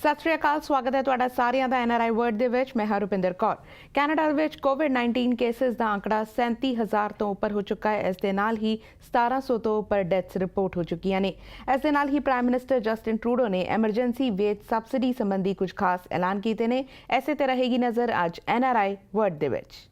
ਸਤਿ ਸ਼੍ਰੀ ਅਕਾਲ, ਸਵਾਗਤ ਹੈ ਤੁਹਾਡਾ ਸਾਰਿਆਂ ਦਾ NRI ਵਰਡ ਦੇ ਵਿੱਚ। ਮੈਂ ਹਾਂ ਰੁਪਿੰਦਰ ਕੌਰ। ਕੈਨੇਡਾ ਵਿੱਚ ਕੋਵਿਡ-19 ਕੇਸਿਸ ਦਾ ਅੰਕੜਾ 37,000 ਤੋਂ ਉੱਪਰ ਹੋ ਚੁੱਕਾ ਹੈ। ਇਸ ਦੇ ਨਾਲ ਹੀ 1700 ਤੋਂ ਉੱਪਰ ਡੈਥਸ ਰਿਪੋਰਟ ਹੋ ਚੁੱਕੀਆਂ ਨੇ। ਇਸ ਦੇ ਨਾਲ ਹੀ ਪ੍ਰਾਈਮ ਮਿਨਿਸਟਰ ਜਸਟਿਨ ਟਰੂਡੋ ਨੇ ਐਮਰਜੈਂਸੀ ਵੇਜ ਸਬਸਿਡੀ ਸੰਬੰਧੀ ਕੁਝ ਖਾਸ ਐਲਾਨ ਕੀਤੇ ਨੇ। ਐਸੇ ਤੇ ਰਹੇਗੀ ਨਜ਼ਰ ਅੱਜ NRI ਵਰਡ ਦੇ ਵਿੱਚ।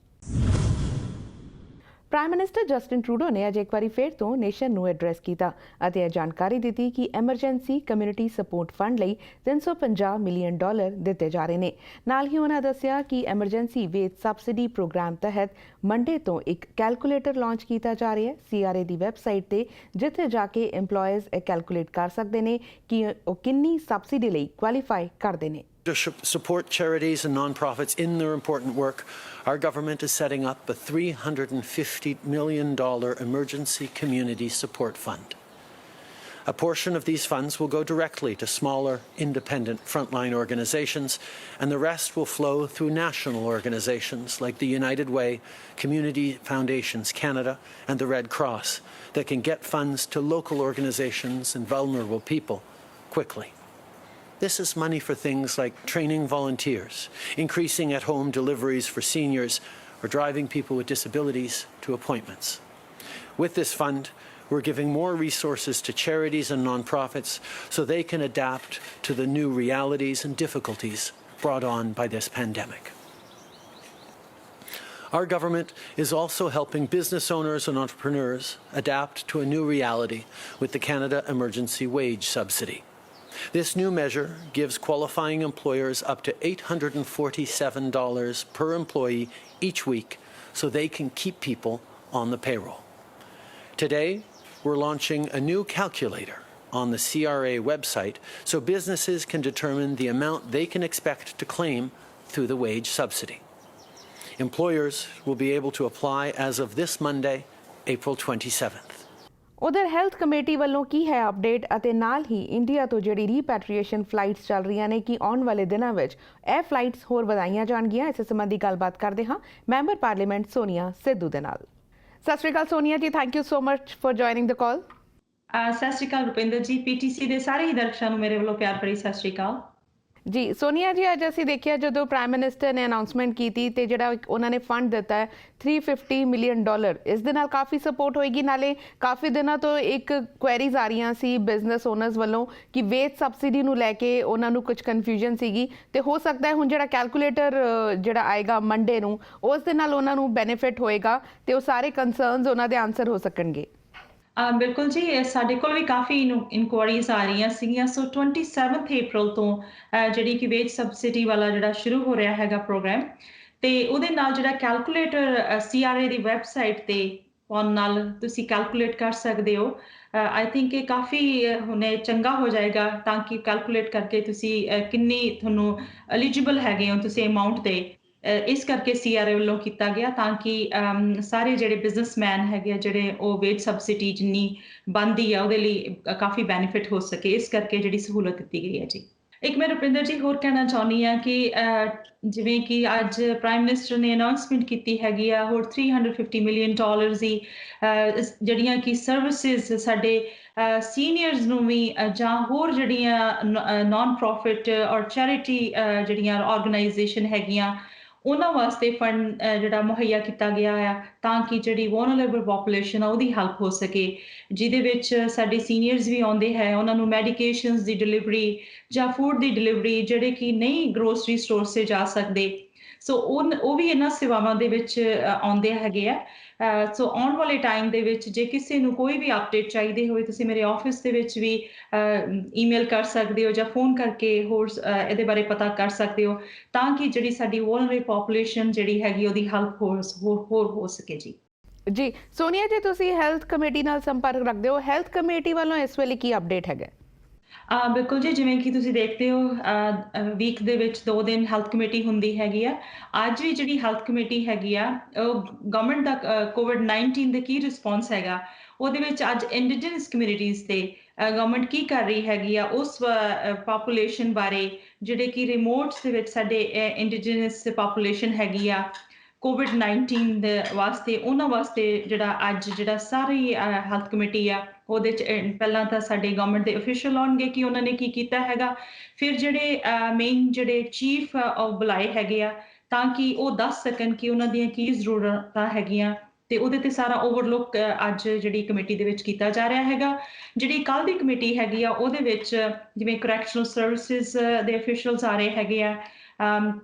ਪ੍ਰਾਈਮ ਮਿਨਿਸਟਰ ਜਸਟਿਨ ਟਰੂਡੋ ਨੇ ਅੱਜ ਇੱਕ ਵਾਰੀ ਫਿਰ ਤੋਂ ਨੇਸ਼ਨ ਨੂੰ ਐਡਰੈਸ ਕੀਤਾ ਅਤੇ ਇਹ ਜਾਣਕਾਰੀ ਦਿੱਤੀ ਕਿ ਐਮਰਜੈਂਸੀ ਕਮਿਊਨਿਟੀ ਸਪੋਰਟ ਫੰਡ ਲਈ $350 ਮਿਲੀਅਨ ਦਿੱਤੇ ਜਾ ਰਹੇ ਨੇ। ਨਾਲ ਹੀ ਉਹਨਾਂ ਦੱਸਿਆ ਕਿ ਐਮਰਜੈਂਸੀ ਵੇਜ ਸਬਸਿਡੀ ਪ੍ਰੋਗਰਾਮ ਤਹਿਤ ਮੰਡੇ ਤੋਂ ਇੱਕ ਕੈਲਕੂਲੇਟਰ ਲਾਂਚ ਕੀਤਾ ਜਾ ਰਿਹਾ ਹੈ CRA ਦੀ ਵੈਬਸਾਈਟ ਤੇ, ਜਿੱਥੇ ਜਾ ਕੇ EMPLOYEES ਇਹ ਕੈਲਕੂਲੇਟ ਕਰ ਸਕਦੇ ਨੇ ਕਿ ਉਹ ਕਿੰਨੀ ਸਬਸਿਡੀ ਲਈ ਕੁਆਲੀਫਾਈ ਕਰਦੇ ਨੇ। To support charities and non-profits in their important work, our government is setting up a $350 million emergency community support fund. A portion of these funds will go directly to smaller, independent frontline organisations, and the rest will flow through national organisations like the United Way, Community Foundations Canada and the Red Cross that can get funds to local organisations and vulnerable people quickly. This is money for things like training volunteers, increasing at-home deliveries for seniors, or driving people with disabilities to appointments. With this fund, we're giving more resources to charities and non-profits so they can adapt to the new realities and difficulties brought on by this pandemic. Our government is also helping business owners and entrepreneurs adapt to a new reality with the Canada Emergency Wage Subsidy. This new measure gives qualifying employers up to $847 per employee each week so they can keep people on the payroll. Today, we're launching a new calculator on the CRA website so businesses can determine the amount they can expect to claim through the wage subsidy. Employers will be able to apply as of this Monday, April 27th. ਉਧਰ health committee ਵੱਲੋਂ ਕੀ ਹੈ update ਅਤੇ ਨਾਲ ਹੀ India ਤੋਂ ਜਿਹੜੀ ਰੀਪੈਟਰੀਏਸ਼ਨ flights ਚੱਲ ਰਹੀਆਂ ਨੇ ਕਿ ਆਉਣ ਵਾਲੇ ਦਿਨਾਂ ਵਿੱਚ ਇਹ ਫਲਾਈਟਸ ਹੋਰ ਵਧਾਈਆਂ ਜਾਣਗੀਆਂ। ਇਸ ਸੰਬੰਧੀ ਗੱਲਬਾਤ ਕਰਦੇ ਹਾਂ ਮੈਂਬਰ ਪਾਰਲੀਮੈਂਟ ਸੋਨੀਆ ਸਿੱਧੂ ਦੇ ਨਾਲ। ਸਤਿ ਸ਼੍ਰੀ ਅਕਾਲ Sonia ji, thank you so much for joining the call. ਸਤਿ ਸ਼੍ਰੀ ਅਕਾਲ ਰੁਪਿੰਦਰ ਜੀ, PTC ਦੇ ਸਾਰੇ ਹੀ ਦਰਸ਼ਕਾਂ ਨੂੰ ਮੇਰੇ ਵੱਲੋਂ ਪਿਆਰ ਭਰੀ ਸਤਿ ਸ਼੍ਰੀ ਅਕਾਲ ਜੀ। ਸੋਨੀਆ ਜੀ, ਅੱਜ ਅਸੀਂ ਦੇਖਿਆ ਜਦੋਂ ਪ੍ਰਾਈਮ ਮਿਨਿਸਟਰ ਨੇ ਅਨਾਉਂਸਮੈਂਟ ਕੀਤੀ ਤੇ ਜਿਹੜਾ ਉਹਨਾਂ ਨੇ ਫੰਡ ਦਿੱਤਾ ਹੈ $350 ਮਿਲੀਅਨ, ਇਸ ਦੇ ਨਾਲ ਕਾਫੀ ਸਪੋਰਟ ਹੋਏਗੀ। ਨਾਲੇ ਕਾਫੀ ਦਿਨਾਂ ਤੋਂ ਇੱਕ ਕੁਐਰੀਜ਼ ਆ ਰਹੀਆਂ ਸੀ ਬਿਜ਼ਨਸ ਓਨਰਸ ਵੱਲੋਂ ਕਿ ਵੇਜ ਸਬਸਿਡੀ ਨੂੰ ਲੈ ਕੇ ਉਹਨਾਂ ਨੂੰ ਕੁਝ ਕਨਫਿਊਜ਼ਨ ਸੀਗੀ ਤੇ ਹੋ ਸਕਦਾ ਹੈ ਹੁਣ ਜਿਹੜਾ ਕੈਲਕੂਲੇਟਰ ਜਿਹੜਾ ਆਏਗਾ ਮੰਡੇ ਨੂੰ ਉਸ ਦੇ ਨਾਲ ਉਹਨਾਂ ਨੂੰ ਬੈਨੀਫਿਟ ਹੋਏਗਾ ਤੇ ਉਹ ਸਾਰੇ ਕੰਸਰਨਸ ਉਹਨਾਂ ਦੇ ਆਨਸਰ ਹੋ ਸਕਣਗੇ। ਬਿਲਕੁਲ ਜੀ, ਸਾਡੇ ਕੋਲ ਵੀ ਕਾਫੀ ਇਨਕੁਆਰੀਜ਼ ਆ ਰਹੀਆਂ ਸੀਗੀਆਂ। ਸੋ 27 ਅਪ੍ਰੈਲ ਤੋਂ ਜਿਹੜੀ ਕਿ ਵੇਜ ਸਬਸਿਡੀ ਵਾਲਾ ਜਿਹੜਾ ਸ਼ੁਰੂ ਹੋ ਰਿਹਾ ਹੈਗਾ ਪ੍ਰੋਗਰਾਮ, ਤੇ ਉਹਦੇ ਨਾਲ ਜਿਹੜਾ ਕੈਲਕੂਲੇਟਰ CRA ਦੀ ਵੈਬਸਾਈਟ ਤੇ ਪਾਉਣ ਨਾਲ ਤੁਸੀਂ ਕੈਲਕੂਲੇਟ ਕਰ ਸਕਦੇ ਹੋ। ਆਈ ਥਿੰਕ ਇਹ ਕਾਫੀ ਹੁਣੇ ਚੰਗਾ ਹੋ ਜਾਏਗਾ ਤਾਂ ਕਿ ਕੈਲਕੂਲੇਟ ਕਰਕੇ ਤੁਸੀਂ ਕਿੰਨੀ ਤੁਹਾਨੂੰ ਐਲੀਜੀਬਲ ਹੈਗੇ ਹੋ ਤੁਸੀਂ ਅਮਾਊਂਟ ਤੇ। ਇਸ ਕਰਕੇ CRA ਵੱਲੋਂ ਕੀਤਾ ਗਿਆ ਤਾਂ ਕਿ ਸਾਰੇ ਜਿਹੜੇ ਬਿਜ਼ਨਸਮੈਨ ਹੈਗੇ ਆ ਜਿਹੜੇ ਉਹ ਵੇਜ ਸਬਸਿਡੀ ਜਿੰਨੀ ਬਣਦੀ ਆ ਉਹਦੇ ਲਈ ਕਾਫੀ ਬੈਨੀਫਿਟ ਹੋ ਸਕੇ, ਇਸ ਕਰਕੇ ਜਿਹੜੀ ਸਹੂਲਤ ਦਿੱਤੀ ਗਈ ਹੈ ਜੀ। ਇੱਕ ਮੈਂ ਰੁਪਿੰਦਰ ਜੀ ਹੋਰ ਕਹਿਣਾ ਚਾਹੁੰਦੀ ਹਾਂ ਕਿ ਜਿਵੇਂ ਕਿ ਅੱਜ ਪ੍ਰਾਈਮ ਮਿਨਿਸਟਰ ਨੇ ਅਨਾਉਂਸਮੈਂਟ ਕੀਤੀ ਹੈਗੀ ਆ ਹੋਰ $350 ਮਿਲੀਅਨ ਦੀ ਜਿਹੜੀਆਂ ਕਿ ਸਰਵਿਸਿਜ਼ ਸਾਡੇ ਸੀਨੀਅਰਸ ਨੂੰ ਵੀ ਜਾਂ ਹੋਰ ਜਿਹੜੀਆਂ ਨਾਨ ਪ੍ਰੋਫਿਟ ਔਰ ਚੈਰਿਟੀ ਜਿਹੜੀਆਂ ਆਰਗੇਨਾਈਜੇਸ਼ਨ ਹੈਗੀਆਂ ਉਹਨਾਂ ਵਾਸਤੇ ਫੰਡ ਜਿਹੜਾ ਮੁਹੱਈਆ ਕੀਤਾ ਗਿਆ ਆ ਤਾਂ ਕਿ ਜਿਹੜੀ ਵਲਨਰੇਬਲ ਪੋਪੂਲੇਸ਼ਨ ਆ ਉਹਦੀ ਹੈਲਪ ਹੋ ਸਕੇ, ਜਿਹਦੇ ਵਿੱਚ ਸਾਡੇ ਸੀਨੀਅਰਸ ਵੀ ਆਉਂਦੇ ਹੈ, ਉਹਨਾਂ ਨੂੰ ਮੈਡੀਕੇਸ਼ਨਸ ਦੀ ਡਿਲੀਵਰੀ ਜਾਂ ਫੂਡ ਦੀ ਡਿਲੀਵਰੀ ਜਿਹੜੇ ਕਿ ਨਹੀਂ ਗਰੋਸਰੀ ਸਟੋਰ 'ਤੇ ਜਾ ਸਕਦੇ, ਸੋ ਉਹ ਵੀ ਇਹਨਾਂ ਸੇਵਾਵਾਂ ਦੇ ਵਿੱਚ ਆਉਂਦੇ ਹੈਗੇ ਆ। ਸੋ ਆਉਣ ਵਾਲੇ ਟਾਈਮ ਦੇ ਵਿੱਚ ਜੇ ਕਿਸੇ ਨੂੰ ਕੋਈ ਵੀ ਅਪਡੇਟ ਚਾਹੀਦੀ ਹੋਵੇ ਤੁਸੀਂ ਮੇਰੇ ਆਫਿਸ ਦੇ ਵਿੱਚ ਵੀ ਈਮੇਲ ਕਰ ਸਕਦੇ ਹੋ ਜਾਂ ਫੋਨ ਕਰਕੇ ਹੋਰ ਇਹਦੇ ਬਾਰੇ ਪਤਾ ਕਰ ਸਕਦੇ ਹੋ ਤਾਂ ਕਿ ਜਿਹੜੀ ਸਾਡੀ ਵਲਨਰੇਬਲ ਪੋਪੂਲੇਸ਼ਨ ਜਿਹੜੀ ਹੈਗੀ ਉਹਦੀ ਹੈਲਪ ਹੋਰ ਹੋ ਸਕੇ ਜੀ। ਜੀ ਸੋਨੀਆ ਜੀ, ਤੁਸੀਂ ਹੈਲਥ ਕਮੇਟੀ ਨਾਲ ਸੰਪਰਕ ਰੱਖਦੇ ਹੋ, ਹੈਲਥ ਕਮੇਟੀ ਵੱਲੋਂ ਇਸ ਵੇਲੇ ਕੀ ਅਪਡੇਟ ਹੈਗਾ? ਬਿਲਕੁਲ ਜੀ, ਜਿਵੇਂ ਕਿ ਤੁਸੀਂ ਦੇਖਦੇ ਹੋ ਵੀਕ ਦੇ ਵਿੱਚ 2 ਦਿਨ ਹੈਲਥ ਕਮੇਟੀ ਹੁੰਦੀ ਹੈਗੀ ਆ। ਅੱਜ ਵੀ ਜਿਹੜੀ ਹੈਲਥ ਕਮੇਟੀ ਹੈਗੀ ਆ ਉਹ ਗਵਰਨਮੈਂਟ ਦਾ COVID-19 ਦੇ ਕੀ ਰਿਸਪੌਂਸ ਹੈਗਾ ਉਹਦੇ ਵਿੱਚ ਅੱਜ ਇੰਡੀਜਨਸ ਕਮਿਊਨਿਟੀਜ਼ ਤੇ ਗਵਰਨਮੈਂਟ ਕੀ ਕਰ ਰਹੀ ਹੈਗੀ ਆ ਉਸ ਪਾਪੂਲੇਸ਼ਨ ਬਾਰੇ, ਜਿਹੜੇ ਕਿ ਰਿਮੋਟਸ ਦੇ ਵਿੱਚ ਸਾਡੇ ਇੰਡੀਜਨਸ ਪਾਪੂਲੇਸ਼ਨ ਹੈਗੀ ਆ COVID-19 ਦੇ ਵਾਸਤੇ, ਉਹਨਾਂ ਵਾਸਤੇ ਜਿਹੜਾ ਅੱਜ ਜਿਹੜਾ ਸਾਰੀ ਹੈਲਥ ਕਮੇਟੀ ਆ ਉਹਦੇ 'ਚ ਪਹਿਲਾਂ ਤਾਂ ਸਾਡੇ ਗਵਰਨਮੈਂਟ ਦੇ ਅਫੀਸ਼ੀਅਲ ਆਉਣਗੇ ਕਿ ਉਹਨਾਂ ਨੇ ਕੀ ਕੀਤਾ ਹੈਗਾ। ਫਿਰ ਜਿਹੜੇ ਮੇਨ ਜਿਹੜੇ ਚੀਫ ਉਹ ਬੁਲਾਏ ਹੈਗੇ ਆ ਤਾਂ ਕਿ ਉਹ ਦੱਸ ਸਕਣ ਕਿ ਉਹਨਾਂ ਦੀਆਂ ਕੀ ਜ਼ਰੂਰਤਾਂ ਹੈਗੀਆਂ ਤੇ ਉਹਦੇ ਤੇ ਸਾਰਾ ਓਵਰਲੁੱਕ ਅੱਜ ਜਿਹੜੀ ਕਮੇਟੀ ਦੇ ਵਿੱਚ ਕੀਤਾ ਜਾ ਰਿਹਾ ਹੈਗਾ। ਜਿਹੜੀ ਕੱਲ੍ਹ ਦੀ ਕਮੇਟੀ ਹੈਗੀ ਆ ਉਹਦੇ ਵਿੱਚ ਜਿਵੇਂ ਕਰੈਕਸ਼ਨਲ ਸਰਵਿਸਿਜ਼ ਦੇ ਅਫੀਸ਼ੀਅਲਸ ਆ ਰਹੇ ਹੈਗੇ ਆ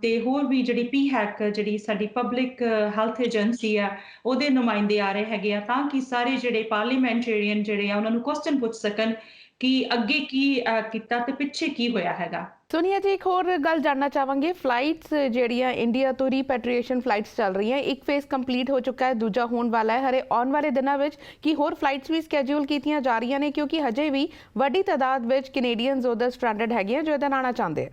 ਤੇ ਹੋਰ ਵੀ ਜਿਹੜੀ PHEC ਜਿਹੜੀ ਸਾਡੀ ਪਬਲਿਕ ਹੈਲਥ ਏਜੰਸੀ ਆ ਉਹਦੇ ਨੁਮਾਇੰਦੇ ਆ ਰਹੇ ਹੈਗੇ ਆ ਤਾਂ ਕਿ ਸਾਰੇ ਜਿਹੜੇ ਪਾਰਲੀਮੈਂਟੇਰੀਅਨ ਜਿਹੜੇ ਆ ਉਹਨਾਂ ਨੂੰ ਕੁਐਸਚਨ ਪੁੱਛ ਸਕਣ ਕਿ ਅੱਗੇ ਕੀ ਕੀਤਾ ਤੇ ਪਿੱਛੇ ਕੀ ਹੋਇਆ ਹੈਗਾ। ਸੋਨੀਆ ਜੀ, ਇੱਕ ਹੋਰ ਗੱਲ ਜਾਣਨਾ ਚਾਹਾਂਗੇ, ਫਲਾਈਟਸ ਜਿਹੜੀਆਂ ਇੰਡੀਆ ਤੋਂ ਰੀਪੈਟਰੀਏਸ਼ਨ ਫਲਾਈਟਸ ਚੱਲ ਰਹੀਆਂ, ਇੱਕ ਫੇਜ਼ ਕੰਪਲੀਟ ਹੋ ਚੁੱਕਾ ਹੈ, ਦੂਜਾ ਹੋਣ ਵਾਲਾ ਹੈ। ਹਰੇ ਆਉਣ ਵਾਲੇ ਦਿਨਾਂ ਵਿੱਚ ਕੀ ਹੋਰ ਫਲਾਈਟਸ ਵੀ ਸਕੈਜੂਲ ਕੀਤੀਆਂ ਜਾ ਰਹੀਆਂ ਨੇ, ਕਿਉਂਕਿ ਹਜੇ ਵੀ ਵੱਡੀ ਤਾਦਾਦ ਵਿੱਚ ਕੈਨੇਡੀਅਨਸ ਉਧਰ ਸਟ੍ਰੈਂਡਡ ਹੈਗੇ ਆ ਜੋ ਇਹਦਾ ਆਉਣਾ ਚਾਹੁੰਦੇ ਆ।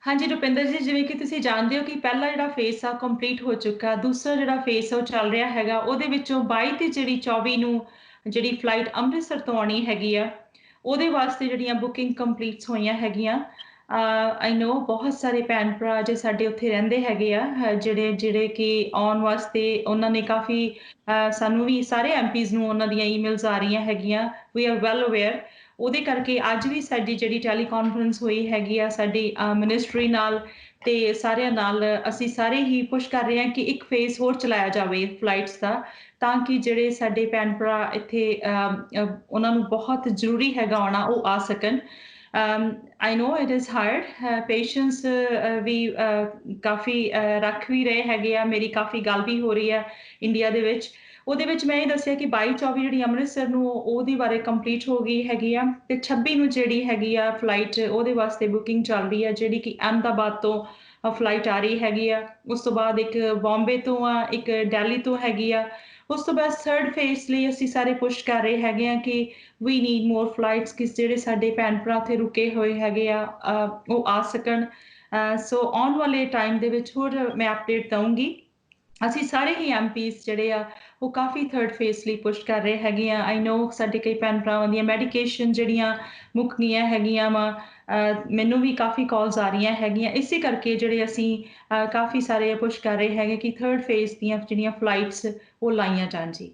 ਹਾਂਜੀ ਰੁਪਿੰਦਰ ਜੀ, ਜਿਵੇਂ ਕਿ ਤੁਸੀਂ ਜਾਣਦੇ ਹੋ ਕਿ ਪਹਿਲਾ ਜਿਹੜਾ ਫੇਸ ਆ ਕੰਪਲੀਟ ਹੋ ਚੁੱਕਾ, ਦੂਸਰਾ ਜਿਹੜਾ ਫੇਸ ਉਹ ਚੱਲ ਰਿਹਾ ਹੈਗਾ। ਉਹਦੇ ਵਿੱਚੋਂ 22 ਤੇ ਜਿਹੜੀ 24 ਨੂੰ ਜਿਹੜੀ ਫਲਾਈਟ ਅੰਮ੍ਰਿਤਸਰ ਤੋਂ ਆਉਣੀ ਹੈਗੀ ਆ ਉਹਦੇ ਵਾਸਤੇ ਜਿਹੜੀਆਂ ਬੁਕਿੰਗ ਕੰਪਲੀਟਸ ਹੋਈਆਂ ਹੈਗੀਆਂ। ਆਈ ਨੋ ਬਹੁਤ ਸਾਰੇ ਭੈਣ ਭਰਾ ਜੇ ਸਾਡੇ ਉੱਥੇ ਰਹਿੰਦੇ ਹੈਗੇ ਆ ਜਿਹੜੇ ਕਿ ਆਉਣ ਵਾਸਤੇ ਉਹਨਾਂ ਨੇ ਕਾਫੀ ਸਾਨੂੰ ਵੀ ਸਾਰੇ MPs ਨੂੰ ਉਹਨਾਂ ਦੀਆਂ ਈਮੇਲਸ ਆ ਰਹੀਆਂ ਹੈਗੀਆਂ। We are well aware. ਉਹਦੇ ਕਰਕੇ ਅੱਜ ਵੀ ਸਾਡੀ ਜਿਹੜੀ ਟੈਲੀਕਾਨਫਰੰਸ ਹੋਈ ਹੈਗੀ ਆ ਸਾਡੀ ਮਿਨਿਸਟਰੀ ਨਾਲ ਤੇ ਸਾਰਿਆਂ ਨਾਲ ਅਸੀਂ ਸਾਰੇ ਹੀ ਪੁਸ਼ ਕਰ ਰਹੇ ਹਾਂ ਕਿ ਇੱਕ ਫੇਜ਼ ਹੋਰ ਚਲਾਇਆ ਜਾਵੇ ਫਲਾਈਟਸ ਦਾ ਤਾਂ ਕਿ ਜਿਹੜੇ ਸਾਡੇ ਭੈਣ ਭਰਾ ਇੱਥੇ ਉਹਨਾਂ ਨੂੰ ਬਹੁਤ ਜ਼ਰੂਰੀ ਹੈਗਾ ਆਉਣਾ ਉਹ ਆ ਸਕਣ। ਆਈ ਨੋ ਇਟ ਇਜ਼ ਹਾਰਡ। ਪੇਸ਼ੈਂਸ ਵੀ ਕਾਫੀ ਰੱਖ ਵੀ ਰਹੇ ਹੈਗੇ ਆ। ਮੇਰੀ ਕਾਫੀ ਗੱਲ ਵੀ ਹੋ ਰਹੀ ਹੈ ਇੰਡੀਆ ਦੇ ਵਿੱਚ। ਉਹਦੇ ਵਿੱਚ ਮੈਂ ਇਹ ਦੱਸਿਆ ਕਿ 22-24 ਜਿਹੜੀ ਅੰਮ੍ਰਿਤਸਰ ਨੂੰ ਉਹਦੇ ਬਾਰੇ ਕੰਪਲੀਟ ਹੋ ਗਈ ਹੈਗੀ ਆ ਤੇ 26 ਨੂੰ ਜਿਹੜੀ ਹੈਗੀ ਆ ਫਲਾਈਟ ਉਹਦੇ ਵਾਸਤੇ ਬੁਕਿੰਗ ਚੱਲ ਰਹੀ ਹੈ ਜਿਹੜੀ ਕਿ ਅਹਿਮਦਾਬਾਦ ਤੋਂ ਫਲਾਈਟ ਆ ਰਹੀ ਹੈਗੀ ਆ। ਉਸ ਤੋਂ ਬਾਅਦ ਇੱਕ ਬੰਬੇ ਤੋਂ ਆ, ਇੱਕ ਦਿੱਲੀ ਤੋਂ ਹੈਗੀ ਆ। ਉਸ ਤੋਂ ਬਾਅਦ ਥਰਡ ਫੇਜ਼ ਲਈ ਅਸੀਂ ਸਾਰੇ ਪੁਸ਼ ਕਰ ਰਹੇ ਹੈਗੇ ਆ ਕਿ ਵੀ ਨੀਡ ਮੋਰ ਫਲਾਈਟਸ ਕਿ ਜਿਹੜੇ ਸਾਡੇ ਭੈਣ ਭਰਾ ਉੱਥੇ ਰੁਕੇ ਹੋਏ ਹੈਗੇ ਆ ਉਹ ਆ ਸਕਣ। ਸੋ ਆਉਣ ਵਾਲੇ ਟਾਈਮ ਦੇ ਵਿੱਚ ਹੋਰ ਮੈਂ ਅਪਡੇਟ ਦਊਂਗੀ। ਅਸੀਂ ਸਾਰੇ ਹੀ MPs ਜਿਹੜੇ ਆ ਉਹ ਕਾਫੀ ਥਰਡ ਫੇਜ਼ ਲਈ ਪੁਸ਼ ਕਰ ਰਹੇ ਹੈਗੇ ਆ। ਆਈ ਨੋ ਸਾਡੇ ਕਈ ਭੈਣ ਭਰਾਵਾਂ ਦੀਆਂ ਮੈਡੀਕੇਸ਼ਨ ਜਿਹੜੀਆਂ ਮੁੱਕ ਗਈਆਂ ਹੈਗੀਆਂ ਵਾ। ਮੈਨੂੰ ਵੀ ਕਾਫੀ ਕਾਲਸ ਆ ਰਹੀਆਂ ਹੈਗੀਆਂ। ਇਸੇ ਕਰਕੇ ਜਿਹੜੇ ਅਸੀਂ ਕਾਫੀ ਸਾਰੇ ਪੁਸ਼ ਕਰ ਰਹੇ ਹੈਗੇ ਕਿ ਥਰਡ ਫੇਜ਼ ਦੀਆਂ ਜਿਹੜੀਆਂ ਫਲਾਈਟਸ ਉਹ ਲਾਈਆਂ ਜਾਣ ਜੀ।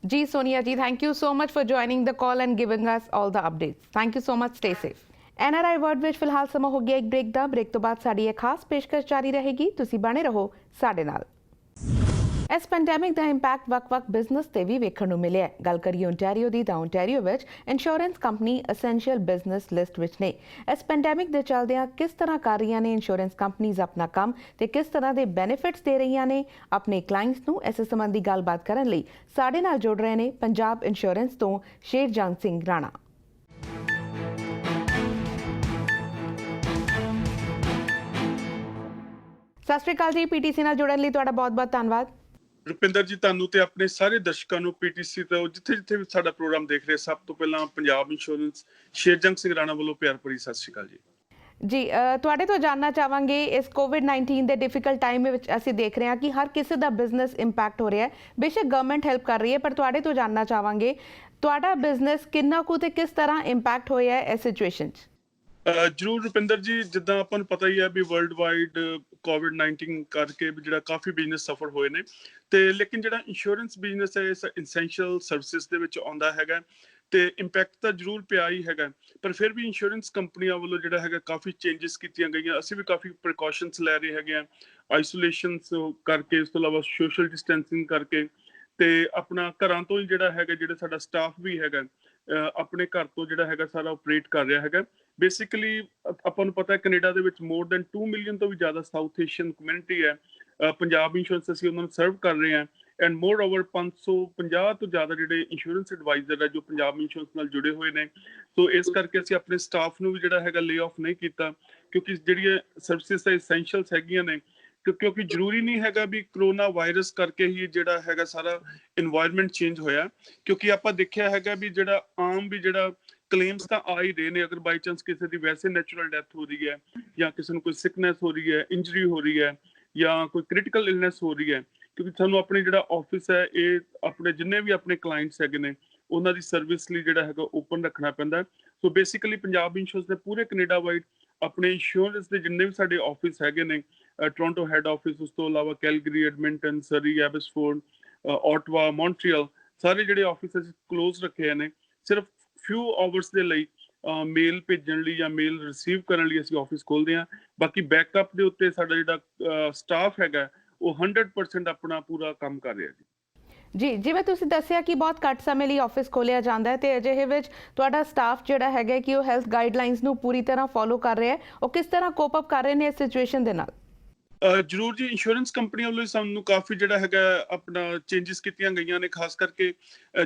ਜੀ Sonia ji, thank you so much for joining the call and giving us all the updates. Thank you so much. Stay safe. NRI world ਵਿੱਚ ਫਿਲਹਾਲ ਸਮਾਂ ਹੋ ਗਿਆ ਇੱਕ ਬ੍ਰੇਕ ਦਾ। ਬ੍ਰੇਕ ਤੋਂ ਬਾਅਦ ਸਾਡੀ ਇਹ ਖਾਸ ਪੇਸ਼ਕਸ਼ ਜਾਰੀ ਰਹੇਗੀ। ਤੁਸੀਂ ਬਣੇ ਰਹੋ ਸਾਡੇ ਨਾਲ। ਇਸ ਪੈਂਡੈਮਿਕ ਦਾ ਇੰਪੈਕਟ ਵੱਖ-ਵੱਖ ਬਿਜ਼ਨਸ ਤੇ ਵੀ ਵੇਖਣ ਨੂੰ ਮਿਲਿਆ। ਗੱਲ ਕਰੀਏ ਓਨਟਾਰੀਓ ਦੀ ਤਾਂ ਓਨਟਾਰੀਓ ਵਿੱਚ insurance company essential business list ਵਿੱਚ ਨੇ। ਇਸ ਪੈਂਡੈਮਿਕ ਦੇ ਚੱਲਦਿਆਂ ਕਿਸ ਤਰ੍ਹਾਂ ਕਰ ਰਹੀਆਂ ਨੇ ਇੰਸ਼ੋਰੈਂਸ ਕੰਪਨੀਜ਼ ਆਪਣਾ ਕੰਮ ਤੇ ਕਿਸ ਤਰ੍ਹਾਂ ਦੇ ਬੈਨੀਫਿਟਸ ਦੇ ਰਹੀਆਂ ਨੇ ਆਪਣੇ ਕਲਾਇੰਟਸ ਨੂੰ, ਇਸ ਸੰਬੰਧੀ ਗੱਲਬਾਤ ਕਰਨ ਲਈ ਸਾਡੇ ਨਾਲ ਜੁੜ ਰਹੇ ਨੇ ਪੰਜਾਬ ਇੰਸ਼ੋਰੈਂਸ ਤੋਂ ਸ਼ੇਰਜੰਗ ਸਿੰਘ ਰਾਣਾ। ਸਤਿ ਸ਼੍ਰੀ ਅਕਾਲ ਜੀ। PTC ਨਾਲ ਜੁੜਨ ਲਈ ਤੁਹਾਡਾ ਬਹੁਤ-ਬਹੁਤ ਧੰਨਵਾਦ। ਰੁਪਿੰਦਰ ਜੀ, ਤੁਹਾਨੂੰ ਤੇ ਆਪਣੇ ਸਾਰੇ ਦਰਸ਼ਕਾਂ ਨੂੰ PTC ਤੋਂ ਜਿੱਥੇ ਵੀ ਸਾਡਾ ਪ੍ਰੋਗਰਾਮ ਦੇਖ ਰਹੇ ਸਭ ਤੋਂ ਪਹਿਲਾਂ ਪੰਜਾਬ ਇੰਸ਼ੋਰੈਂਸ ਸ਼ੇਰਜੰਗ ਸਿੰਘ ਰਾਣਾ ਵੱਲੋਂ ਪਿਆਰ ਭਰੀ ਸਤਿ ਸ਼੍ਰੀ ਅਕਾਲ ਜੀ। ਜੀ, ਤੁਹਾਡੇ ਤੋਂ ਜਾਣਨਾ ਚਾਹਾਂਗੇ ਇਸ COVID-19 ਦੇ ਡਿਫਿਕਲਟ ਟਾਈਮ ਵਿੱਚ ਅਸੀਂ ਦੇਖ ਰਹੇ ਹਾਂ ਕਿ ਹਰ ਕਿਸੇ ਦਾ ਬਿਜ਼ਨਸ ਇੰਪੈਕਟ ਹੋ ਰਿਹਾ ਹੈ। ਬੇਸ਼ੱਕ ਗਵਰਨਮੈਂਟ ਹੈਲਪ ਕਰ ਰਹੀ ਹੈ, ਪਰ ਤੁਹਾਡੇ ਤੋਂ ਜਾਣਨਾ ਚਾਹਾਂਗੇ ਤੁਹਾਡਾ ਬਿਜ਼ਨਸ ਕਿੰਨਾ ਕੁ ਤੇ ਕਿਸ ਤਰ੍ਹਾਂ ਇੰਪੈਕਟ ਹੋਇਆ ਹੈ ਇਸ ਸਿਚੁਏਸ਼ਨ 'ਚ। ਜਰੂਰ ਰੁਪਿੰਦਰ ਜੀ, ਜਿੱਦਾਂ ਆਪਾਂ ਨੂੰ ਪਤਾ ਹੀ ਹੈ ਵੀ ਵਰਲਡ ਵਾਈਡ COVID-19 ਕਰਕੇ ਜਿਹੜਾ ਕਾਫੀ ਬਿਜ਼ਨਸ ਸਫਰ ਹੋਏ ਨੇ ਤੇ ਲੇਕਿਨ ਜਿਹੜਾ ਇੰਸ਼ੋਰੈਂਸ ਬਿਜ਼ਨਸ ਹੈ ਇਸ ਐਸੈਂਸ਼ੀਅਲ ਸਰਵਿਸਿਜ਼ ਦੇ ਵਿੱਚ ਆਉਂਦਾ ਹੈਗਾ ਤੇ ਇੰਪੈਕਟ ਤਾਂ ਜ਼ਰੂਰ ਪਿਆ ਹੀ ਹੈਗਾ। ਪਰ ਫਿਰ ਵੀ ਇੰਸ਼ੋਰੈਂਸ ਕੰਪਨੀਆਂ ਵੱਲੋਂ ਜਿਹੜਾ ਹੈਗਾ ਕਾਫੀ ਚੇਂਜਸ ਕੀਤੀਆਂ ਗਈਆਂ। ਅਸੀਂ ਵੀ ਕਾਫੀ ਪ੍ਰੀਕਾਸ਼ਨਸ ਲੈ ਰਹੇ ਹੈਗੇ ਆ, ਆਈਸੋਲੇਸ਼ਨਸ ਕਰਕੇ, ਇਸ ਤੋਂ ਇਲਾਵਾ ਸੋਸ਼ਲ ਡਿਸਟੈਂਸਿੰਗ ਕਰਕੇ ਤੇ ਆਪਣਾ ਘਰਾਂ ਤੋਂ ਹੀ ਜਿਹੜਾ ਹੈਗਾ ਜਿਹੜਾ ਸਾਡਾ ਸਟਾਫ ਵੀ ਹੈਗਾ ਆਪਣੇ ਘਰ ਤੋਂ ਜਿਹੜਾ ਹੈਗਾ ਸਾਰਾ ਆਪਰੇਟ ਕਰ ਰਿਹਾ ਹੈਗਾ। ਬੇਸਿਕਲੀ ਆਪਾਂ ਨੂੰ ਪਤਾ ਹੈ ਕੈਨੇਡਾ ਦੇ ਵਿੱਚ ਮੋਰ ਦੈਨ 2 ਮਿਲੀਅਨ ਤੋਂ ਵੀ ਜ਼ਿਆਦਾ ਸਾਊਥ ਏਸ਼ੀਅਨ ਕਮਿਊਨਿਟੀ ਹੈ। ਪੰਜਾਬ ਇੰਸ਼ੋਰੈਂਸ ਅਸੀਂ ਉਹਨਾਂ ਨੂੰ ਸਰਵ ਕਰ ਰਹੇ ਹਾਂ ਐਂਡ ਮੋਰ ਓਵਰ 550 ਤੋਂ ਜ਼ਿਆਦਾ ਜਿਹੜੇ ਇੰਸ਼ੋਰੈਂਸ ਐਡਵਾਈਜ਼ਰ ਹੈ ਜੋ ਪੰਜਾਬ ਇੰਸ਼ੋਰੈਂਸ ਨਾਲ ਜੁੜੇ ਹੋਏ ਨੇ। ਸੋ ਇਸ ਕਰਕੇ ਅਸੀਂ ਆਪਣੇ ਸਟਾਫ ਨੂੰ ਵੀ ਜਿਹੜਾ ਹੈਗਾ ਲੇ ਆਫ ਨਹੀਂ ਕੀਤਾ ਕਿਉਂਕਿ ਜਿਹੜੀਆਂ ਸਰਵਿਸਿਜ਼ ਐਸੈਂਸ਼ੀਅਲਸ ਹੈਗੀਆਂ ਨੇ ਕਿਉਂਕਿ ਜ਼ਰੂਰੀ ਨਹੀਂ ਹੈਗਾ ਵੀ ਕਰੋਨਾ ਵਾਇਰਸ ਕਰਕੇ ਹੀ ਜਿਹੜਾ ਹੈਗਾ ਸਾਰਾ ਇਨਵਾਇਰਨਮੈਂਟ ਚੇਂਜ ਹੋਇਆ। ਕਿਉਂਕਿ ਆਪਾਂ ਦੇਖਿਆ ਹੈਗਾ ਵੀ ਜਿਹੜਾ ਆਮ ਵੀ ਜਿਹੜਾ ਕਲੇਮਸ ਤਾਂ ਆ ਹੀ ਰਹੇ ਨੇ। ਅਗਰ ਬਾਈ ਚਾਂਸ ਕਿਸੇ ਦੀ ਵੈਸੇ ਨੈਚੁਰਲ ਡੈਥ ਹੋ ਰਹੀ ਹੈ ਜਾਂ ਕਿਸੇ ਨੂੰ ਕੋਈ ਸਿਕਨੈਸ ਹੋ ਰਹੀ ਹੈ, ਇੰਜਰੀ ਹੋ ਰਹੀ ਹੈ ਜਾਂ ਕੋਈ ਕ੍ਰਿਟੀਕਲ ਇਲਨੈਸ ਹੋ ਰਹੀ ਹੈ, ਕਿਉਂਕਿ ਸਾਨੂੰ ਆਪਣੇ ਜਿਹੜਾ ਆਫਿਸ ਹੈ ਇਹ ਆਪਣੇ ਜਿੰਨੇ ਵੀ ਆਪਣੇ ਕਲਾਇੰਟਸ ਹੈਗੇ ਨੇ ਉਹਨਾਂ ਦੀ ਸਰਵਿਸ ਲਈ ਜਿਹੜਾ ਹੈਗਾ ਓਪਨ ਰੱਖਣਾ ਪੈਂਦਾ। ਸੋ ਬੇਸਿਕਲੀ ਪੰਜਾਬ ਇੰਸ਼ੋਰੈਂਸ ਦੇ ਪੂਰੇ ਕੈਨੇਡਾ ਵਾਈਡ ਆਪਣੇ ਇੰਸ਼ੋਰੈਂਸ ਦੇ ਜਿੰਨੇ ਵੀ ਸਾਡੇ ਆਫਿਸ ਹੈਗੇ ਨੇ, ਟੋਰਾਂਟੋ ਹੈਡ ਆਫਿਸ, ਉਸ ਤੋਂ ਇਲਾਵਾ ਕੈਲਗਰੀ, ਐਡਮਿੰਟਨ, ਸਰੀ, ਐਬਸਫੋਰਡ, ਆਟਵਾ, ਮੌਂਟਰੀਅਲ, ਸਾਰੇ ਜਿਹੜੇ ਆਫਿਸ ਅਸੀਂ ਕਲੋਜ਼ ਰੱਖੇ ਨੇ ਸਿਰਫ ਫਿਊ ਆਵਰਸ ਦੇ ਲਈ ਮੇਲ ਭੇਜਣ ਲਈ ਜਾਂ ਮੇਲ ਰਿਸੀਵ ਕਰਨ ਲਈ ਅਸੀਂ ਆਫਿਸ ਖੋਲ੍ਹਦੇ ਹਾਂ। ਬਾਕੀ ਬੈਕਅਪ ਦੇ ਉੱਤੇ ਸਾਡਾ ਜਿਹੜਾ ਸਟਾਫ ਹੈਗਾ ਉਹ 100% ਆਪਣਾ ਪੂਰਾ ਕੰਮ ਕਰ ਰਿਹਾ ਜੀ। ਜੀ, ਜਿਵੇਂ ਤੁਸੀਂ ਦੱਸਿਆ ਕਿ ਬਹੁਤ ਘੱਟ ਸਮੇਂ ਲਈ ਆਫਿਸ ਖੋਲ੍ਹਿਆ ਜਾਂਦਾ ਹੈ ਤੇ ਅਜਿਹੇ ਵਿੱਚ ਤੁਹਾਡਾ ਸਟਾਫ ਜਿਹੜਾ ਹੈਗਾ ਕਿ ਉਹ ਹੈਲਥ ਗਾਈਡਲਾਈਨਸ ਨੂੰ ਪੂਰੀ ਤਰ੍ਹਾਂ ਫੋਲੋ ਕਰ ਰਿਹਾ ਹੈ, ਉਹ ਕਿਸ ਤਰ੍ਹਾਂ ਕੋਪ ਅਪ ਕਰ ਰਹੇ ਨੇ ਇਸ ਸਿਚੁਏਸ਼ਨ ਦੇ ਨਾਲ? ਜ਼ਰੂਰ ਜੀ, ਇੰਸ਼ੋਰੈਂਸ ਕੰਪਨੀਆਂ ਵੱਲੋਂ ਸਾਨੂੰ ਕਾਫੀ ਜਿਹੜਾ ਹੈਗਾ ਆਪਣਾ ਚੇਂਜਸ ਕੀਤੀਆਂ ਗਈਆਂ ਨੇ, ਖਾਸ ਕਰਕੇ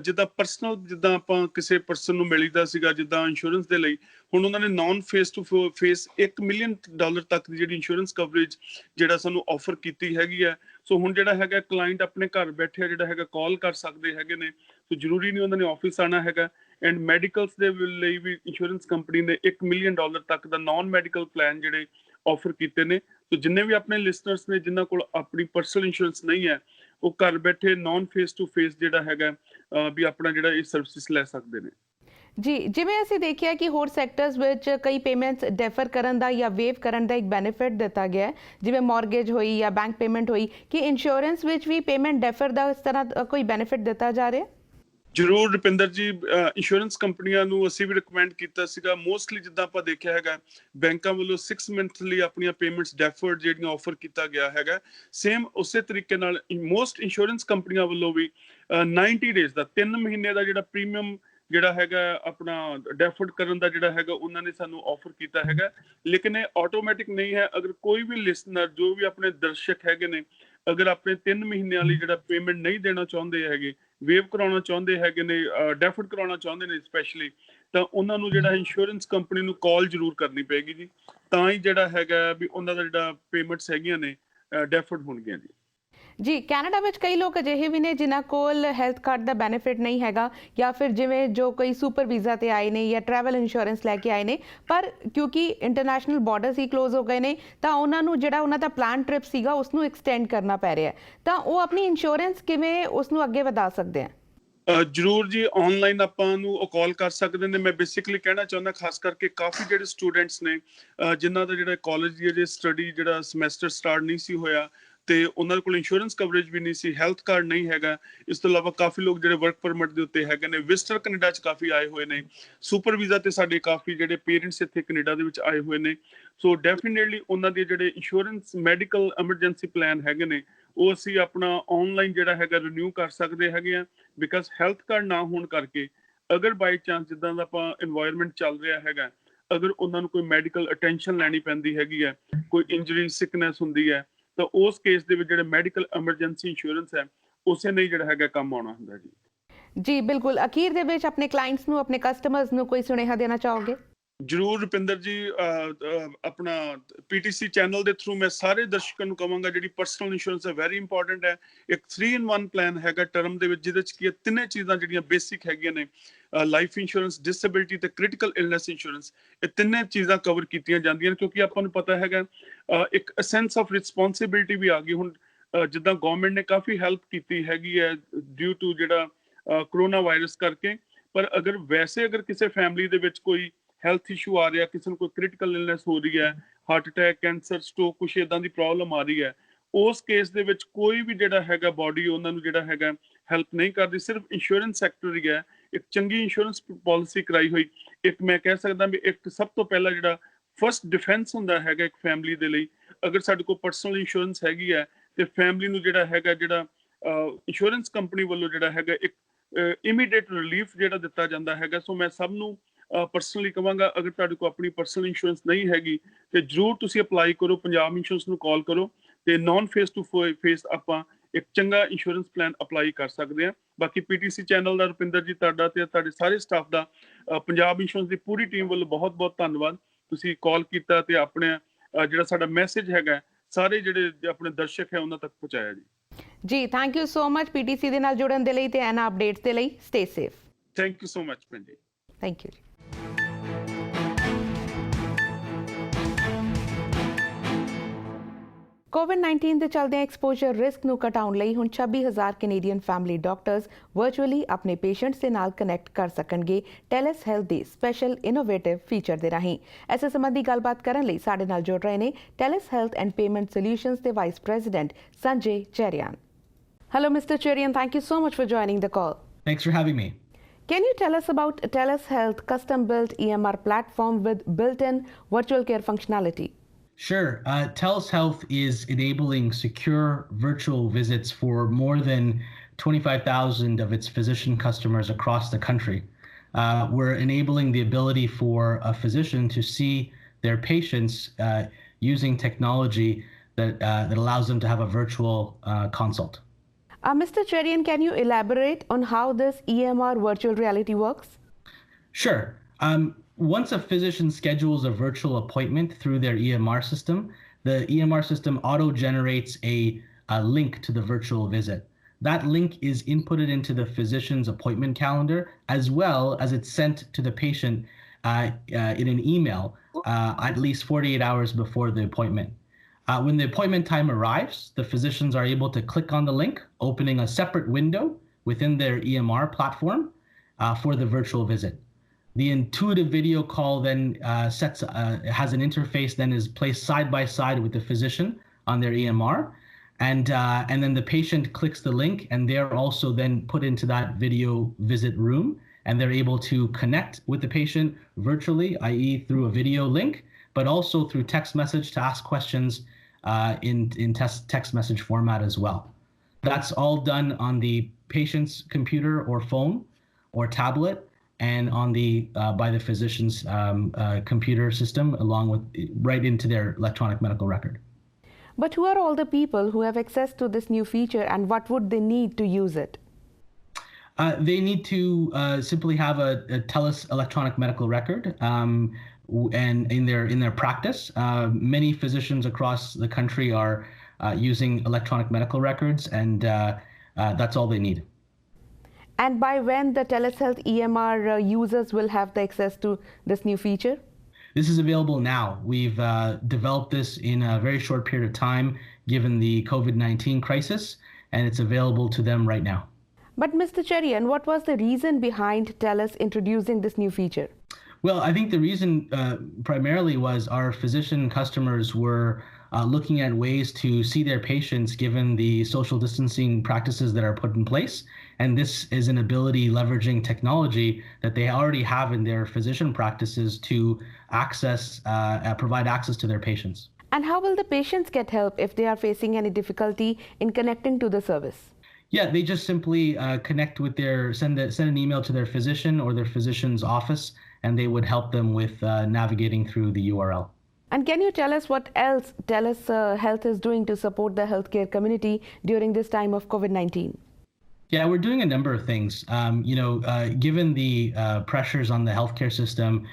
ਜਿੱਦਾਂ ਪਰਸਨਲ, ਜਿੱਦਾਂ ਆਪਾਂ ਕਿਸੇ ਪਰਸਨ ਨੂੰ ਮਿਲੀਦਾ ਸੀਗਾ ਜਿੱਦਾਂ ਇੰਸ਼ੋਰੈਂਸ ਦੇ ਲਈ, ਹੁਣ ਉਹਨਾਂ ਨੇ non face to face $1 million ਤੱਕ ਦੀ ਜਿਹੜੀ ਇੰਸ਼ੋਰੈਂਸ ਕਵਰੇਜ ਜਿਹੜਾ ਸਾਨੂੰ ਆਫਰ ਕੀਤੀ ਹੈਗੀ ਹੈ। ਸੋ ਹੁਣ ਜਿਹੜਾ ਹੈਗਾ ਕਲਾਇੰਟ ਆਪਣੇ ਘਰ ਬੈਠੇ ਜਿਹੜਾ ਹੈਗਾ ਕਾਲ ਕਰ ਸਕਦੇ ਹੈਗੇ ਨੇ, ਸੋ ਜ਼ਰੂਰੀ ਨਹੀਂ ਉਹਨਾਂ ਨੇ ਆਫਿਸ ਆਉਣਾ ਹੈਗਾ। ਐਂਡ ਮੈਡੀਕਲਸ ਦੇ ਲਈ ਵੀ ਇੰਸ਼ੋਰੈਂਸ ਕੰਪਨੀ ਨੇ $1 ਮਿਲੀਅਨ ਤੱਕ ਦਾ ਨਾਨ ਮੈਡੀਕਲ ਪਲਾਨ ਜਿਹੜੇ ਆਫਰ ਕੀਤੇ ਨੇ। ਸੋ ਜਿੰਨੇ ਵੀ ਆਪਣੇ ਲਿਸਨਰਸ ਨੇ ਜਿਨ੍ਹਾਂ ਕੋਲ ਆਪਣੀ ਪਰਸਨਲ ਇੰਸ਼ੋਰੈਂਸ ਨਹੀਂ ਹੈ, ਉਹ ਘਰ ਬੈਠੇ ਨਾਨ ਫੇਸ ਟੂ ਫੇਸ ਜਿਹੜਾ ਹੈਗਾ ਵੀ ਆਪਣਾ ਜਿਹੜਾ ਇਹ ਸਰਵਿਸਿਸ ਲੈ ਸਕਦੇ ਨੇ। ਜੀ, ਜਿਵੇਂ ਅਸੀਂ ਦੇਖਿਆ ਕਿ ਹੋਰ ਸੈਕਟਰਸ ਵਿੱਚ ਕਈ ਪੇਮੈਂਟਸ ਡੈਫਰ ਕਰਨ ਦਾ ਜਾਂ ਵੇਵ ਕਰਨ ਦਾ ਇੱਕ ਬੈਨੀਫਿਟ ਦਿੱਤਾ ਗਿਆ ਹੈ, ਜਿਵੇਂ ਮਾਰਗੇਜ ਹੋਈ ਜਾਂ ਬੈਂਕ ਪੇਮੈਂਟ ਹੋਈ, ਕਿ ਇੰਸ਼ੋਰੈਂਸ ਵਿੱਚ ਵੀ ਪੇਮੈਂਟ ਡੈਫਰ ਦਾ ਇਸ ਤਰ੍ਹਾਂ ਕੋਈ ਬੈਨੀਫਿਟ ਦਿੱਤਾ ਜਾ ਰਿਹਾ? ਜ਼ਰੂਰ ਰੁਪਿੰਦਰ ਜੀ, ਇੰਸ਼ੋਰੈਂਸ ਕੰਪਨੀਆਂ ਨੂੰ ਅਸੀਂ ਵੀ ਰਿਕਮੈਂਡ ਕੀਤਾ ਸੀਗਾ। ਮੋਸਟਲੀ ਜਿੱਦਾਂ ਆਪਾਂ ਦੇਖਿਆ ਹੈਗਾ ਬੈਂਕਾਂ ਵੱਲੋਂ 6 ਮੰਥਲੀ ਆਪਣੀਆਂ ਪੇਮੈਂਟਸ ਡੈਫਰਡ ਜਿਹੜੀਆਂ ਆਫਰ ਕੀਤਾ ਗਿਆ ਹੈਗਾ, ਸੇਮ ਉਸੇ ਤਰੀਕੇ ਨਾਲ ਮੋਸਟ ਇੰਸ਼ੋਰੈਂਸ ਕੰਪਨੀਆਂ ਵੱਲੋਂ ਵੀ 90 ਡੇਜ਼ ਦਾ 3 ਮਹੀਨੇ ਦਾ ਜਿਹੜਾ ਪ੍ਰੀਮੀਅਮ ਜਿਹੜਾ ਹੈਗਾ ਆਪਣਾ ਡੈਫਰਡ ਕਰਨ ਦਾ ਜਿਹੜਾ ਹੈਗਾ ਉਹਨਾਂ ਨੇ ਸਾਨੂੰ ਆਫਰ ਕੀਤਾ ਹੈਗਾ। ਲੇਕਿਨ ਇਹ ਆਟੋਮੈਟਿਕ ਨਹੀਂ ਹੈ। ਅਗਰ ਕੋਈ ਵੀ ਲਿਸਨਰ, ਜੋ ਵੀ ਆਪਣੇ ਦਰਸ਼ਕ ਹੈਗੇ ਨੇ, ਅਗਰ ਆਪਣੇ 3 ਮਹੀਨਿਆਂ ਲਈ ਜਿਹੜਾ ਪੇਮੈਂਟ ਨਹੀਂ ਦੇਣਾ ਚਾਹੁੰਦੇ ਹੈਗੇ, ਵੇਵ ਕਰਾਉਣਾ ਚਾਹੁੰਦੇ ਹੈਗੇ ਨੇ, ਡੈਫਰਡ ਕਰਾਉਣਾ ਚਾਹੁੰਦੇ ਨੇ ਸਪੈਸ਼ਲੀ, ਤਾਂ ਉਹਨਾਂ ਨੂੰ ਜਿਹੜਾ ਇੰਸ਼ੋਰੈਂਸ ਕੰਪਨੀ ਨੂੰ ਕਾਲ ਜ਼ਰੂਰ ਕਰਨੀ ਪਏਗੀ ਜੀ, ਤਾਂ ਹੀ ਜਿਹੜਾ ਹੈਗਾ ਵੀ ਉਹਨਾਂ ਦਾ ਜਿਹੜਾ ਪੇਮੈਂਟਸ ਹੈਗੀਆਂ ਨੇ ਡੈਫਰਡ ਹੋਣਗੀਆਂ ਜੀ। ਜੀ, ਕੈਨੇਡਾ ਵਿੱਚ ਕਈ ਲੋਕ ਅਜਿਹੇ ਵੀ ਨੇ ਜਿਨ੍ਹਾਂ ਕੋਲ ਹੈਲਥ ਕਾਰਡ ਦਾ ਬੈਨੀਫਿਟ ਨਹੀਂ ਹੈਗਾ, ਜਾਂ ਫਿਰ ਜਿਵੇਂ ਜੋ ਕੋਈ ਸੁਪਰ ਵੀਜ਼ਾ ਤੇ ਆਏ ਨੇ ਜਾਂ ਟਰੈਵਲ ਇੰਸ਼ੋਰੈਂਸ ਲੈ ਕੇ ਆਏ ਨੇ, ਪਰ ਕਿਉਂਕਿ ਇੰਟਰਨੈਸ਼ਨਲ ਬਾਰਡਰਸ ਹੀ ਕਲੋਜ਼ ਹੋ ਗਏ ਨੇ, ਤਾਂ ਉਹਨਾਂ ਨੂੰ ਜਿਹੜਾ ਉਹਨਾਂ ਦਾ ਪਲਾਨ ਟ੍ਰਿਪ ਸੀਗਾ ਉਸ ਨੂੰ ਐਕਸਟੈਂਡ ਕਰਨਾ ਪੈ ਰਿਹਾ ਹੈ, ਤਾਂ ਉਹ ਆਪਣੀ ਇੰਸ਼ੋਰੈਂਸ ਕਿਵੇਂ ਉਸ ਨੂੰ ਅੱਗੇ ਵਧਾ ਸਕਦੇ ਆ? ਜ਼ਰੂਰ ਜੀ, ਆਨਲਾਈਨ ਆਪਾਂ ਨੂੰ ਉਹ ਕਾਲ ਕਰ ਸਕਦੇ ਨੇ। ਮੈਂ ਬੇਸਿਕਲੀ ਕਹਿਣਾ ਚਾਹੁੰਦਾ, ਖਾਸ ਕਰਕੇ ਕਾਫੀ ਜਿਹੜੇ ਸਟੂਡੈਂਟਸ ਨੇ ਜਿਨ੍ਹਾਂ ਦਾ ਜਿਹੜਾ ਕਾਲਜ ਦੀ ਸਟੱਡੀ ਜਿਹੜਾ ਸਮੈਸਟਰ ਸਟਾਰਟ ਨਹੀਂ ਸੀ ਹੋਇਆ ਤੇ ਉਹਨਾਂ ਕੋਲ ਇੰਸ਼ੋਰੈਂਸ ਕਵਰੇਜ ਵੀ ਨਹੀਂ ਸੀ, ਹੈਲਥ ਕਾਰਡ ਨਹੀਂ ਹੈਗਾ। ਇਸ ਤੋਂ ਇਲਾਵਾ ਕਾਫੀ ਲੋਕ ਜਿਹੜੇ ਵਰਕ ਪਰਮਿਟ ਦੇ ਉੱਤੇ ਹੈਗੇ ਨੇ, ਵਿਜ਼ਟਰ ਕੈਨੇਡਾ 'ਚ ਕਾਫੀ ਆਏ ਹੋਏ ਨੇ, ਸੁਪਰ ਵੀਜ਼ਾ ਤੇ ਸਾਡੇ ਕਾਫੀ ਜਿਹੜੇ ਪੇਰੈਂਟਸ ਇੱਥੇ ਕੈਨੇਡਾ ਦੇ ਵਿੱਚ ਆਏ ਹੋਏ ਨੇ। ਸੋ ਡੈਫੀਨੇਟਲੀ ਉਹਨਾਂ ਦੇ ਜਿਹੜੇ ਇੰਸ਼ੋਰੈਂਸ ਮੈਡੀਕਲ ਐਮਰਜੈਂਸੀ ਪਲਾਨ ਹੈਗੇ ਨੇ, ਉਹ ਅਸੀਂ ਆਪਣਾ ਆਨਲਾਈਨ ਜਿਹੜਾ ਹੈਗਾ ਰਿਨਿਊ ਕਰ ਸਕਦੇ ਹੈਗੇ ਆ। ਬਿਕਾਜ਼ ਹੈਲਥ ਕਾਰਡ ਨਾ ਹੋਣ ਕਰਕੇ ਅਗਰ ਬਾਈ ਚਾਂਸ ਜਿੱਦਾਂ ਦਾ ਆਪਾਂ এনवायरमेंट ਚੱਲ ਰਿਹਾ ਹੈਗਾ, ਅਗਰ ਉਹਨਾਂ ਨੂੰ ਕੋਈ ਮੈਡੀਕਲ ਅਟੈਂਸ਼ਨ ਲੈਣੀ ਪੈਂਦੀ ਹੈਗੀ ਹੈ, ਕੋਈ ਇੰਜਰੀ ਸਿਕਨੈਸ ਹੁੰਦੀ ਹੈ, ਤਾਂ ਉਸ ਕੇਸ ਦੇ ਵਿੱਚ ਜਿਹੜੇ ਮੈਡੀਕਲ ਐਮਰਜੈਂਸੀ ਇੰਸ਼ੋਰੈਂਸ ਹੈ ਉਸੇ ਨਹੀਂ ਜਿਹੜਾ ਹੈਗਾ ਕੰਮ ਆਉਣਾ ਹੁੰਦਾ ਜੀ। ਜੀ ਬਿਲਕੁਲ, ਅਖੀਰ ਦੇ ਵਿੱਚ ਆਪਣੇ ਕਲਾਇੰਟਸ ਨੂੰ, ਆਪਣੇ ਕਸਟਮਰਸ ਨੂੰ ਕੋਈ ਸੁਨੇਹਾ ਦੇਣਾ ਚਾਹੋਗੇ? ਜ਼ਰੂਰ ਰੁਪਿੰਦਰ ਜੀ, ਆਪਣਾ ਪੀਟੀਸੀ ਚੈਨਲ ਦੇ ਥਰੂ ਮੈਂ ਸਾਰੇ ਦਰਸ਼ਕਾਂ ਨੂੰ ਕਹਾਂਗਾ ਜਿਹੜੀ ਪਰਸਨਲ ਇੰਸ਼ੋਰੈਂਸ ਹੈ ਵੈਰੀ ਇੰਪੋਰਟੈਂਟ ਹੈ। ਇੱਕ 3-in-1 ਪਲਾਨ ਹੈਗਾ ਟਰਮ ਦੇ ਵਿੱਚ, ਜਿਹਦੇ ਚ ਕੀ ਤਿੰਨੇ ਚੀਜ਼ਾਂ ਜਿਹੜੀਆਂ ਬੇਸਿਕ ਹੈਗੀਆਂ ਨੇ, ਲਾਈਫ ਇੰਸ਼ੋਰੈਂਸ, ਡਿਸੇਬਿਲਿਟੀ ਤੇ ਕ੍ਰਿਟੀਕਲ ਇਲਨੈਸ ਇੰਸ਼ੋਰੈਂਸ, ਇਹ ਤਿੰਨੇ ਚੀਜ਼ਾਂ ਕਵਰ ਕੀਤੀਆਂ ਜਾਂਦੀਆਂ ਨੇ। ਕਿਉਂਕਿ ਆਪਾਂ ਨੂੰ ਪਤਾ ਹੈਗਾ ਇੱਕ ਸੈਂਸ ਆਫ ਰਿਸਪੌਂਸਿਬਿਲਿਟੀ ਵੀ ਆ ਗਈ ਹੁਣ, ਜਿੱਦਾਂ ਗਵਰਨਮੈਂਟ ਨੇ ਕਾਫੀ ਹੈਲਪ ਕੀਤੀ ਹੈਗੀ ਹੈ ਡਿਊ ਟੂ ਜਿਹੜਾ ਕਰੋਨਾ ਵਾਇਰਸ ਕਰਕੇ। ਪਰ ਅਗਰ ਕਿਸੇ ਫੈਮਿਲੀ ਦੇ ਵਿੱਚ ਕੋਈ ਹੈਲਥ ਇਸ਼ੂ ਆ ਰਿਹਾ, ਕਿਸੇ ਨੂੰ ਕੋਈ ਕ੍ਰਿਟੀਕਲ ਇਲਨੈਸ ਹੋ ਰਹੀ ਹੈ, ਹਾਰਟ ਅਟੈਕ, ਕੈਂਸਰ, ਸਟ੍ਰੋਕ, ਕੁਛ ਇਦਾਂ ਦੀ ਪ੍ਰੋਬਲਮ ਆ ਰਹੀ ਹੈ, ਉਸ ਕੇਸ ਦੇ ਵਿੱਚ ਕੋਈ ਵੀ ਜਿਹੜਾ ਹੈਗਾ ਬਾਡੀ ਉਹਨਾਂ ਨੂੰ ਜਿਹੜਾ ਹੈਗਾ ਹੈਲਪ ਨਹੀਂ ਕਰਦੀ। ਸਿਰਫ ਇੰਸ਼ੋਰੈਂਸ ਸੈਕਟਰ ਹੀ ਹੈ ਇੱਕ ਚੰਗੀ ਇੰਸ਼ੋਰੈਂਸ ਪਾਲਿਸੀ ਕਰਾਈ ਹੋਈ। ਇੱਕ ਮੈਂ ਕਹਿ ਸਕਦਾ ਵੀ ਇੱਕ ਸਭ ਤੋਂ ਪਹਿਲਾਂ ਜਿਹੜਾ ਫਸਟ ਡਿਫੈਂਸ ਹੁੰਦਾ ਹੈਗਾ ਇੱਕ ਫੈਮਿਲੀ ਦੇ ਲਈ, ਅਗਰ ਸਾਡੇ ਕੋਲ ਪਰਸਨਲ ਇੰਸ਼ੋਰੈਂਸ ਹੈਗੀ ਹੈ ਤੇ ਫੈਮਿਲੀ ਨੂੰ ਜਿਹੜਾ ਹੈਗਾ ਜਿਹੜਾ ਇੰਸ਼ੋਰੈਂਸ ਕੰਪਨੀ ਵੱਲੋਂ ਜਿਹੜਾ ਹੈਗਾ ਇੱਕ ਇਮੀਡੀਏਟ ਰਿਲੀਫ ਜਿਹੜਾ ਦਿੱਤਾ ਜਾਂਦਾ ਹੈਗਾ। ਸੋ ਮੈਂ ਸਭ ਨੂੰ ਪਰਸਨਲੀ ਕਹਾਂਗਾ, ਅਗਰ ਤੁਹਾਡੇ ਕੋਲ ਆਪਣੀ ਪਰਸਨਲ ਇੰਸ਼ੋਰੈਂਸ ਨਹੀਂ ਹੈਗੀ ਤੇ ਜਰੂਰ ਤੁਸੀਂ ਅਪਲਾਈ ਕਰੋ, ਪੰਜਾਬ ਇੰਸ਼ੋਰੈਂਸ ਨੂੰ ਕਾਲ ਕਰੋ ਤੇ ਨਾਨ ਫੇਸ ਟੂ ਫੇਸ ਆਪਾਂ ਇੱਕ ਚੰਗਾ ਇੰਸ਼ੋਰੈਂਸ ਪਲਾਨ ਅਪਲਾਈ ਕਰ ਸਕਦੇ ਹਾਂ। ਬਾਕੀ ਪੀਟੀਸੀ ਚੈਨਲ ਦਾ ਰੁਪਿੰਦਰ ਜੀ ਤੁਹਾਡਾ ਤੇ ਤੁਹਾਡੇ ਸਾਰੇ ਸਟਾਫ ਦਾ ਪੰਜਾਬ ਇੰਸ਼ੋਰੈਂਸ ਦੀ ਪੂਰੀ ਟੀਮ ਵੱਲੋਂ ਬਹੁਤ-ਬਹੁਤ ਧੰਨਵਾਦ। ਤੁਸੀਂ ਕਾਲ ਕੀਤਾ ਤੇ ਆਪਣੇ ਜਿਹੜਾ ਸਾਡਾ ਮੈਸੇਜ ਹੈਗਾ ਸਾਰੇ ਜਿਹੜੇ ਆਪਣੇ ਦਰਸ਼ਕ ਹੈ ਉਹਨਾਂ ਤੱਕ ਪਹੁੰਚਾਇਆ ਜੀ। Thank you so much PTC ਦੇ ਨਾਲ ਜੁੜਨ ਦੇ ਲਈ ਤੇ ਇਹਨਾਂ ਅਪਡੇਟਸ ਦੇ ਲਈ। Stay safe. Thank you so much ਭੈਣ ਜੀ। ਥੈਂਕ ਯੂ ਜੀ। ਕੋਵਿਡ-19 ਦੇ ਚੱਲਦੇ ਐਕਸਪੋਜ਼ਰ ਰਿਸਕ ਨੂੰ ਘਟਾਉਣ ਲਈ ਹੁਣ 26,000 ਕੈਨੇਡੀਅਨ ਫੈਮਿਲੀ ਡਾਕਟਰਸ ਵਰਚੁਅਲੀ ਆਪਣੇ ਪੇਸ਼ੈਂਟਸ ਦੇ ਨਾਲ ਕਨੈਕਟ ਕਰ ਸਕਣਗੇ ਟੈਲਸ ਹੈਲਥ ਦੇ ਸਪੈਸ਼ਲ ਇਨੋਵੇਟਿਵ ਫੀਚਰ ਦੇ ਰਾਹੀਂ। ਇਸੇ ਸੰਬੰਧੀ ਗੱਲਬਾਤ ਕਰਨ ਲਈ ਸਾਡੇ ਨਾਲ ਜੁੜ ਰਹੇ ਨੇ Thales health and payment solutions ਦੇ vice president Sanjay Cherian. Hello, Mr. Cherian. Thank you so much for joining the call. Thanks for having me. Can you tell us about TELUS Health custom-built EMR platform with built-in virtual care functionality? Sure. TELUS Health is enabling secure virtual visits for more than 25,000 of its physician customers across the country. We're enabling the ability for a physician to see their patients using technology that allows them to have a virtual consult. Mr. Cherian, can you elaborate on how this EMR virtual reality works? Sure. Once a physician schedules a virtual appointment through their EMR system, the EMR system auto-generates a link to the virtual visit. That link is inputted into the physician's appointment calendar, as well as it's sent to the patient in an email at least 48 hours before the appointment. When the appointment time arrives, the physicians are able to click on the link, opening a separate window within their EMR platform for the virtual visit. The intuitive video call then has an interface, then is placed side by side with the physician on their EMR. And then the patient clicks the link, and they're also then put into that video visit room, and they're able to connect with the patient virtually, i.e. through a video link, but also through text message to ask questions in text message format as well. That's all done on the patient's computer or phone or tablet, and on by the physician's computer system, along with right into their electronic medical record. But who are all the people who have access to this new feature, and what would they need to use it? They need to simply have a TELUS electronic medical record, and in their practice, many physicians across the country are using electronic medical records, and that's all they need. And by when the TELUS Health EMR users will have the access to this new feature? This is available now. We've developed this in a very short period of time, given the COVID-19 crisis, and it's available to them right now. But Mr. Cherian, what was the reason behind TELUS introducing this new feature? Well, I think the reason primarily was our physician customers were looking at ways to see their patients given the social distancing practices that are put in place. And this is an ability leveraging technology that they already have in their physician practices to provide access to their patients. And how will the patients get help if they are facing any difficulty in connecting to the service? Yeah, they just simply connect with send an email to their physician or their physician's office, and they would help them with navigating through the URL. And can you tell us what else TELUS Health is doing to support the healthcare community during this time of COVID-19? Yeah, we're doing a number of things. Given the pressures on the healthcare system,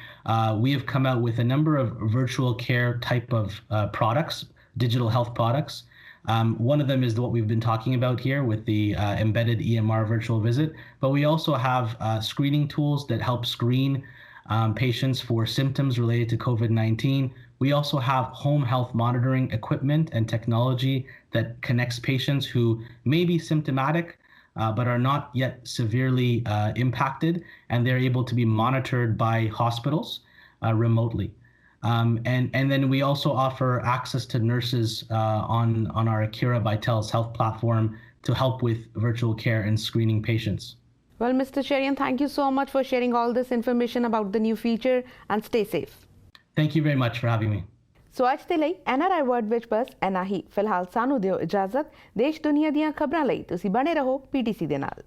we have come out with a number of virtual care type of products, digital health products. One of them is what we've been talking about here with the embedded EMR virtual visit, but we also have screening tools that help screen patients for symptoms related to COVID-19. We also have home health monitoring equipment and technology that connects patients who may be symptomatic but are not yet severely impacted, and they're able to be monitored by hospitals remotely. And then we also offer access to nurses on our Akira by TELUS Health platform to help with virtual care and screening patients. Well, Mr. Cherian, thank you so much for sharing all this information about the new feature, and stay safe. Thank you very much for having me. ਸੋ ਅੱਜ ਦੇ ਲਈ NRI world ਵਿੱਚ ਬਸ ਇੰਨਾ ਹੀ। ਫਿਲਹਾਲ ਸਾਨੂੰ ਦਿਓ ਇਜਾਜ਼ਤ। ਦੇਸ਼ ਦੁਨੀਆ ਦੀਆਂ ਖਬਰਾਂ ਲਈ ਤੁਸੀਂ ਬਣੇ ਰਹੋ PTC ਦੇ ਨਾਲ।